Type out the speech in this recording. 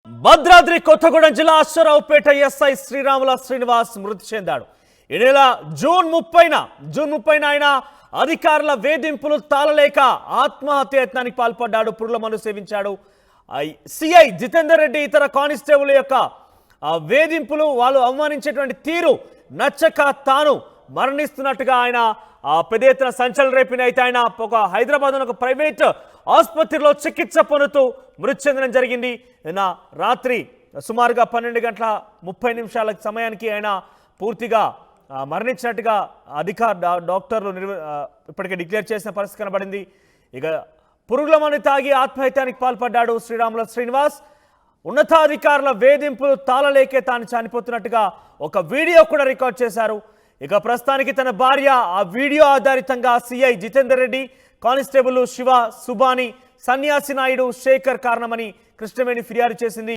భద్రాద్రి కొత్తగూడెం జిల్లా అశ్వరావుపేట ఎస్ఐ శ్రీరాముల శ్రీనివాస్ మృతి చెందాడు. ఈ నెల జూన్ 30న ఆయన అధికారుల వేధింపులు తాళలేక ఆత్మహత్య యత్నానికి పాల్పడ్డాడు. పురుగుల మందు సేవించాడు. సిఐ జితేందర్ రెడ్డి ఇతర కానిస్టేబుల్ యొక్క వేధింపులు, వాళ్ళు అవమానించేటువంటి తీరు నచ్చక తాను మరణిస్తున్నట్టుగా ఆయన పెద్ద ఎత్తున సంచలనం రేపిన. అయితే ఆయన ఒక హైదరాబాద్ ఒక ప్రైవేట్ ఆసుపత్రిలో చికిత్స పొందుతూ మృతి చెందడం జరిగింది. రాత్రి సుమారుగా 12:30 సమయానికి ఆయన పూర్తిగా మరణించినట్టుగా డాక్టర్లు ఇప్పటికే డిక్లేర్ చేసిన పరిస్థితి కనబడింది. ఇక పురుగుల మందు తాగి ఆత్మహత్యానికి పాల్పడ్డాడు శ్రీరాముల శ్రీనివాస్. ఉన్నతాధికారుల వేధింపులు తాళలేకే తాను చనిపోతున్నట్టుగా ఒక వీడియో కూడా రికార్డ్ చేశారు. ఇక ప్రస్తుతానికి తన భార్య ఆ వీడియో ఆధారితంగా సిఐ జితేందర్ రెడ్డి, కానిస్టేబుల్ శివ, సుబాని, సన్యాసి నాయుడు, శేఖర్ కారణమని కృష్ణవేణి ఫిర్యాదు చేసింది.